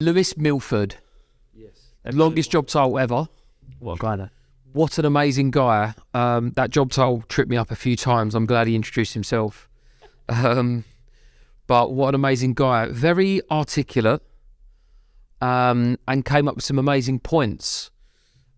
Lewis Milford. Yes. Longest job title ever. What a guy though. What an amazing guy. That job title tripped me up a few times. I'm glad he introduced himself. But what an amazing guy. Very articulate, and came up with some amazing points.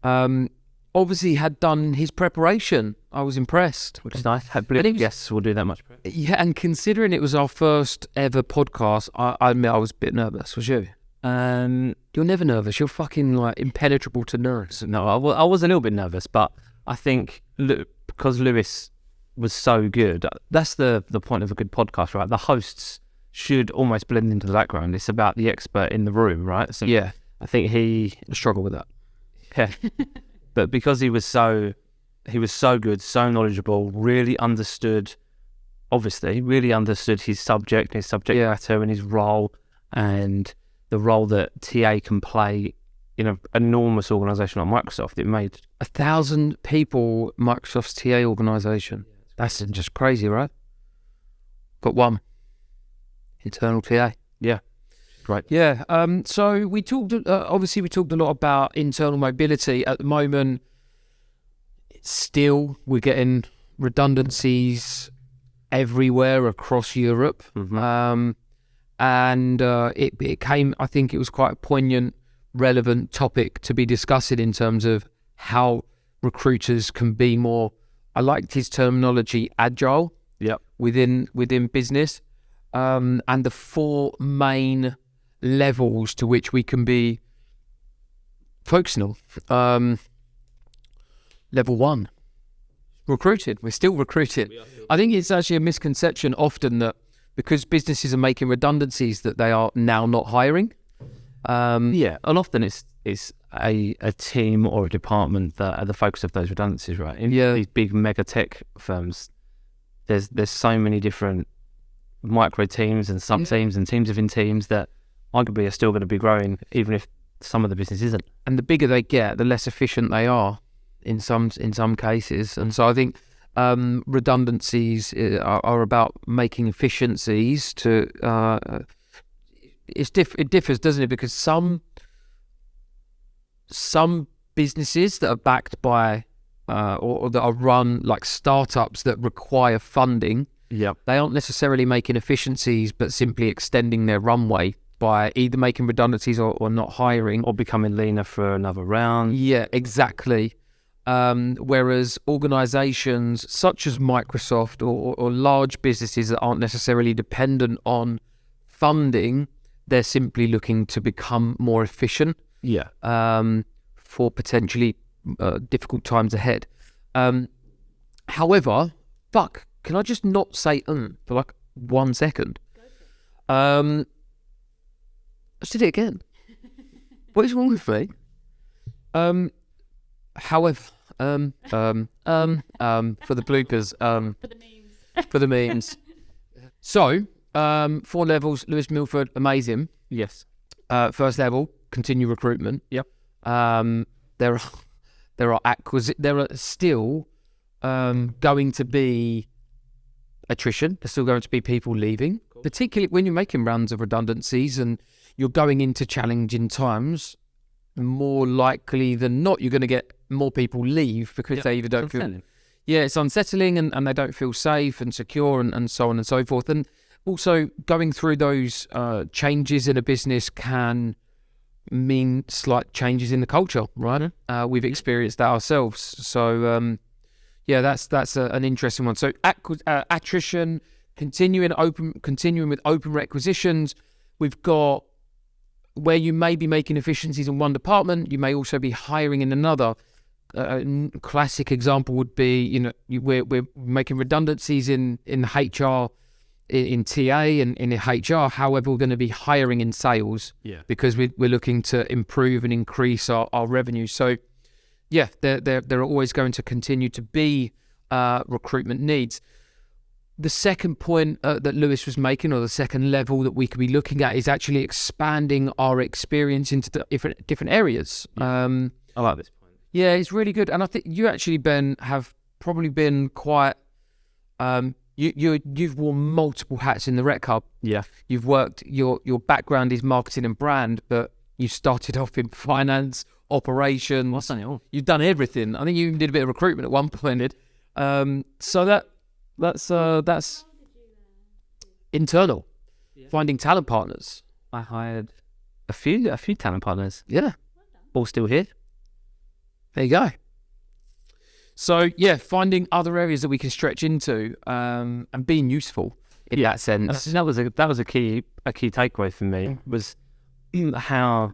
Obviously had done his preparation. I was impressed. Which is nice. Hopefully guests will do that much better. Yeah, and considering it was our first ever podcast, I admit I was a bit nervous. Was you? You're never nervous. You're fucking like impenetrable to nerves. No, I was a little bit nervous, but I think because Lewis was so good, that's the point of a good podcast, right? The hosts should almost blend into the background. It's about the expert in the room, right? So Yeah, I think he struggle with that. Yeah. But because he was so good, so knowledgeable, really understood his subject matter and his role, and the role that TA can play in an enormous organisation like Microsoft. It made 1,000 people, Microsoft's TA organisation. That's just crazy, right? Got one. Internal TA. Yeah. Right. Yeah. So we talked, obviously we talked a lot about internal mobility. At the moment, we're getting redundancies everywhere across Europe. Mm-hmm. And it came, I think it was quite a poignant, relevant topic to be discussing in terms of how recruiters can be more, I liked his terminology, agile. Yep. Within business. And the 4 main levels to which we can be focusing on. Level 1, recruited. We're still recruiting. I think it's actually a misconception often that because businesses are making redundancies that they are now not hiring. Yeah, and often it's a team or a department that are the focus of those redundancies, right? In these big mega tech firms, there's so many different micro teams and sub teams and teams within teams that arguably are still going to be growing, even if some of the business isn't. And the bigger they get, the less efficient they are in some cases. And so I think redundancies are about making efficiencies to. It differs, doesn't it? Because some businesses that are backed by or that are run like startups that require funding. Yep. They aren't necessarily making efficiencies, but simply extending their runway by either making redundancies or not hiring. Or becoming leaner for another round. Yeah, exactly. Whereas organizations such as Microsoft or large businesses that aren't necessarily dependent on funding, they're simply looking to become more efficient. Yeah. For potentially difficult times ahead. However, can I just not say for like 1 second? Let's do it again. What is wrong with me? However, for the bloopers, for the memes. So, 4 levels. Lewis Milford, amazing. Yes. First level, continue recruitment. Yep. There are still going to be attrition. There's still going to be people leaving, particularly when you're making rounds of redundancies and you're going into challenging times. More likely than not, you're going to get more people leave because they either don't feel... Yeah, it's unsettling and they don't feel safe and secure and so on and so forth. And also going through those changes in a business can mean slight changes in the culture, right? We've experienced that ourselves. So, that's an interesting one. So attrition, continuing with open requisitions. We've got where you may be making efficiencies in one department, you may also be hiring in another. A classic example would be, we're making redundancies in HR, in TA and in HR. However, we're going to be hiring in sales because we're looking to improve and increase our revenue. So, there are always going to continue to be recruitment needs. The second point that Lewis was making, or the second level that we could be looking at, is actually expanding our experience into different areas. I like this point. Yeah, it's really good. And I think you actually, Ben, have probably been quite... You've worn multiple hats in the Rec Hub. Yeah. You've worked... Your background is marketing and brand, but You started off in finance, operations. What's done it all? You've done everything. I think you even did a bit of recruitment at one point. So that's internal. Finding talent partners. I hired a few talent partners. Yeah. All still here. There you go. So yeah, finding other areas that we can stretch into, and being useful in that sense. That was a key takeaway for me, was how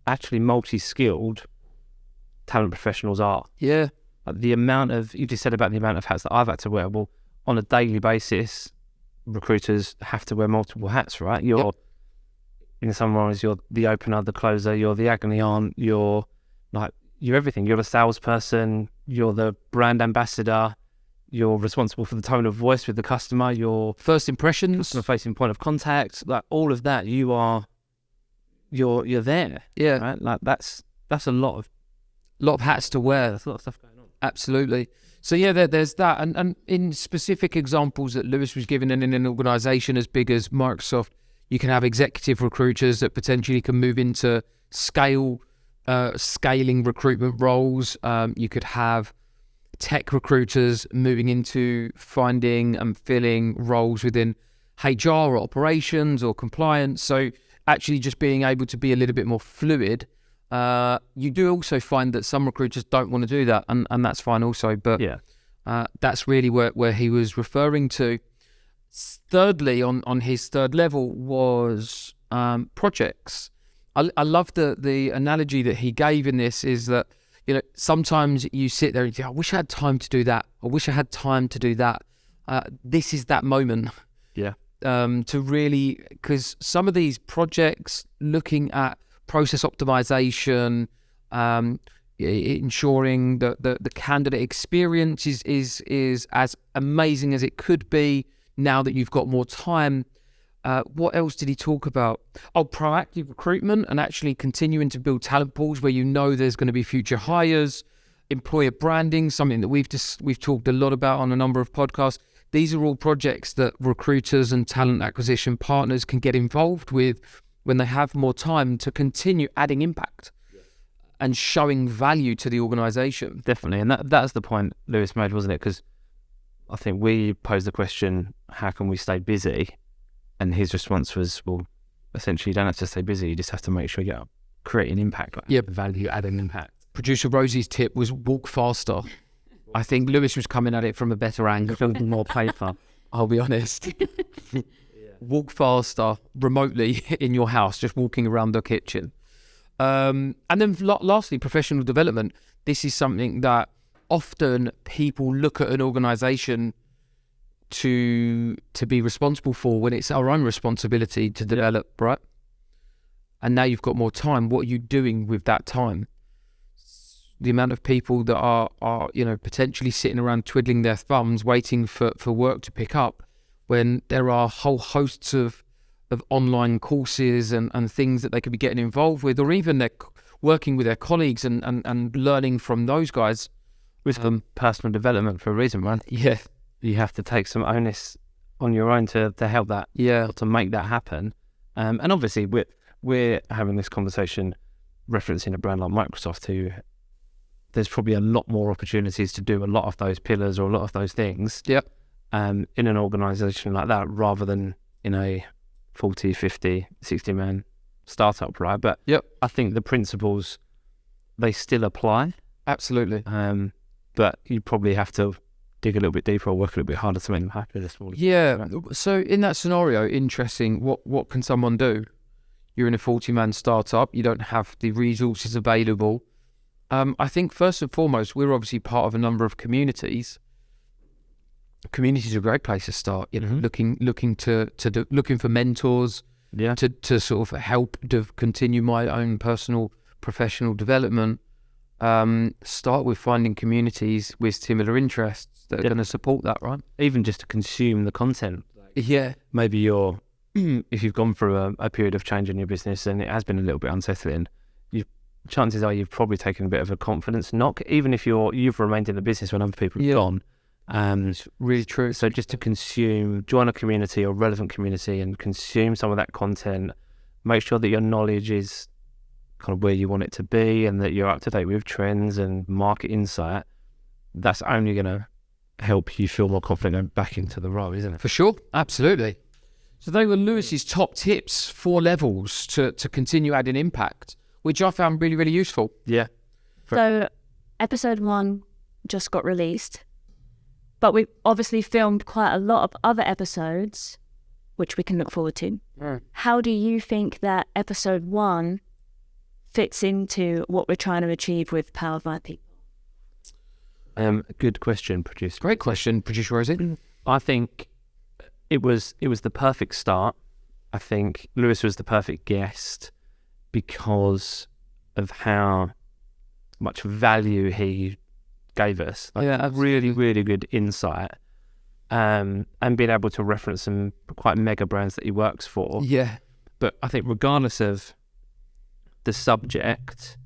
actually multi-skilled talent professionals are. Yeah. The amount of, you just said about the amount of hats that I've had to wear. Well, on a daily basis, recruiters have to wear multiple hats, right? You're in some ways, you're the opener, the closer, you're the agony aunt, you're everything. You're the salesperson, you're the brand ambassador, you're responsible for the tone of voice with the customer, your first impressions, customer-facing point of contact, like all of that. You're there. Yeah. Right? Like that's a lot of hats to wear. There's a lot of stuff going on. Absolutely. So yeah, there's that. And in specific examples that Lewis was given in an organization as big as Microsoft, you can have executive recruiters that potentially can move into scaling recruitment roles. You could have tech recruiters moving into finding and filling roles within HR or operations or compliance. So actually just being able to be a little bit more fluid. You do also find that some recruiters don't want to do that, and that's fine also. But that's really where he was referring to. Thirdly, on his third level was projects. I love the analogy that he gave in this, is that, you know, sometimes you sit there and think, I wish I had time to do that. I wish I had time to do that. This is that moment. Yeah. To really, because some of these projects, looking at process optimization, ensuring that the candidate experience is as amazing as it could be now that you've got more time. What else did he talk about? Proactive recruitment and actually continuing to build talent pools where you know there's going to be future hires. Employer branding, something that we've talked a lot about on a number of podcasts. These are all projects that recruiters and talent acquisition partners can get involved with when they have more time to continue adding impact and showing value to the organisation. Definitely, and that's the point Lewis made, wasn't it? Because I think we posed the question, how can we stay busy? And his response was, well, essentially you don't have to stay busy, you just have to make sure you're creating impact, value, adding impact. Producer Rosie's tip was walk faster. I think Lewis was coming at it from a better angle. More paper. I'll be honest. Walk faster remotely in your house, just walking around the kitchen. And then lastly, professional development. This is something that often people look at an organisation to be responsible for when it's our own responsibility to develop, right? And now you've got more time. What are you doing with that time? The amount of people that are potentially sitting around twiddling their thumbs waiting for work to pick up, when there are whole hosts of online courses and things that they could be getting involved with, or even they're working with their colleagues and learning from those guys. With personal development for a reason, right? Yeah. You have to take some onus on your own to help that, to make that happen. And obviously we're having this conversation referencing a brand like Microsoft, who there's probably a lot more opportunities to do a lot of those pillars or a lot of those things in an organisation like that, rather than in a 40, 50, 60 man startup, right? But I think the principles, they still apply. Absolutely. But you probably have to dig a little bit deeper or work a little bit harder to make them happen this morning. Yeah. So in that scenario, interesting, what can someone do? You're in a 40-man startup, you don't have the resources available. I think first and foremost, we're obviously part of a number of communities. Communities are a great place to start, looking for mentors, to sort of help to continue my own personal professional development. Start with finding communities with similar interests that are going to support that, right? Even just to consume the content. Maybe if you've gone through a period of change in your business and it has been a little bit unsettling, chances are you've probably taken a bit of a confidence knock, even if you've remained in the business when other people have gone. It's really true. So just to join a community or relevant community and consume some of that content, make sure that your knowledge is kind of where you want it to be, and that you're up to date with trends and market insight, that's only going to help you feel more confident going back into the role, isn't it? For sure, absolutely. So they were Lewis's top tips, 4 levels to continue adding impact, which I found really, really useful. Yeah. So episode 1 just got released, but we obviously filmed quite a lot of other episodes, which we can look forward to. How do you think that episode 1 fits into what we're trying to achieve with Powered by People? Good question, producer. Great question, producer Rosie. I think it was the perfect start. I think Lewis was the perfect guest because of how much value he gave us. Really, really good insight. And being able to reference some quite mega brands that he works for. Yeah. But I think regardless of the subject,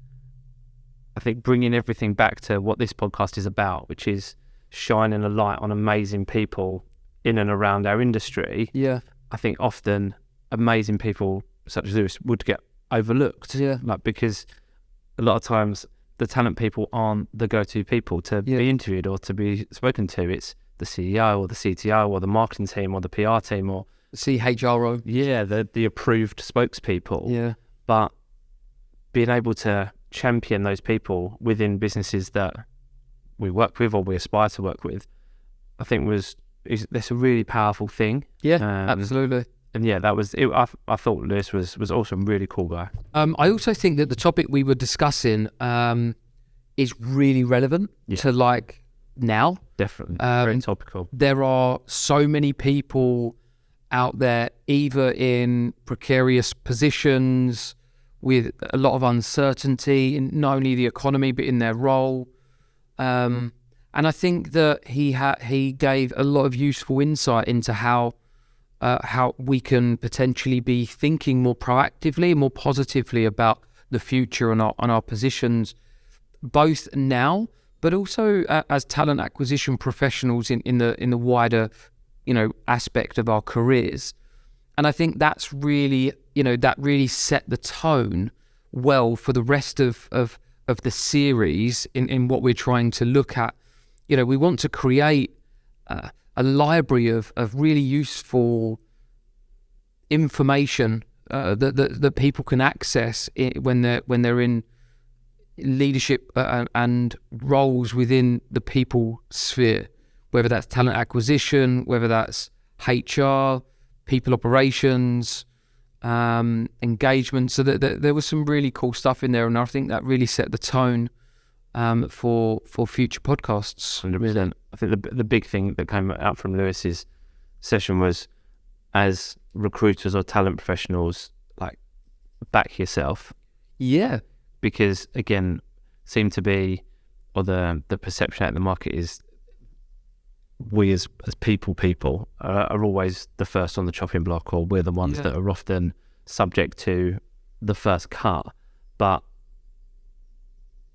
I think bringing everything back to what this podcast is about, which is shining a light on amazing people in and around our industry. Yeah. I think often amazing people such as Lewis would get overlooked. Yeah. Like, because a lot of times the talent people aren't the go-to people to be interviewed or to be spoken to. It's the CEO or the CTO or the marketing team or the PR team or CHRO. Yeah, the approved spokespeople. Yeah. But being able to champion those people within businesses that we work with or we aspire to work with, I think that's a really powerful thing. Yeah, absolutely. And yeah, that was it. I thought Lewis was also a really cool guy. I also think that the topic we were discussing is really relevant to like now. Definitely, very topical. There are so many people out there either in precarious positions with a lot of uncertainty in not only the economy but in their role. And I think that he gave a lot of useful insight into how we can potentially be thinking more proactively, more positively about the future and our positions, both now, but also as talent acquisition professionals in the wider, aspect of our careers. And I think that's really, that really set the tone well for the rest of the series in what we're trying to look at. We want to create a library of really useful information that people can access when they're in leadership and roles within the people sphere, whether that's talent acquisition, whether that's HR, people operations, engagement. So there was some really cool stuff in there, and I think that really set the tone for future podcasts. 100%. I think the big thing that came out from Lewis's session was, as recruiters or talent professionals, like, back yourself. Yeah. Because again, seem to be, or the perception out in the market is, we as people are always the first on the chopping block, or we're the ones that are often subject to the first cut. But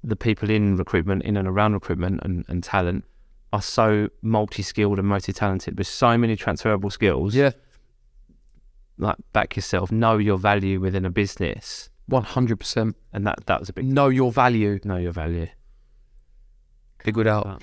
the people in recruitment, in and around recruitment and talent, are so multi-skilled and multi-talented with so many transferable skills. Yeah. Like, back yourself, know your value within a business. 100%. And that was a big... Know your value. Know your value. Figure it out.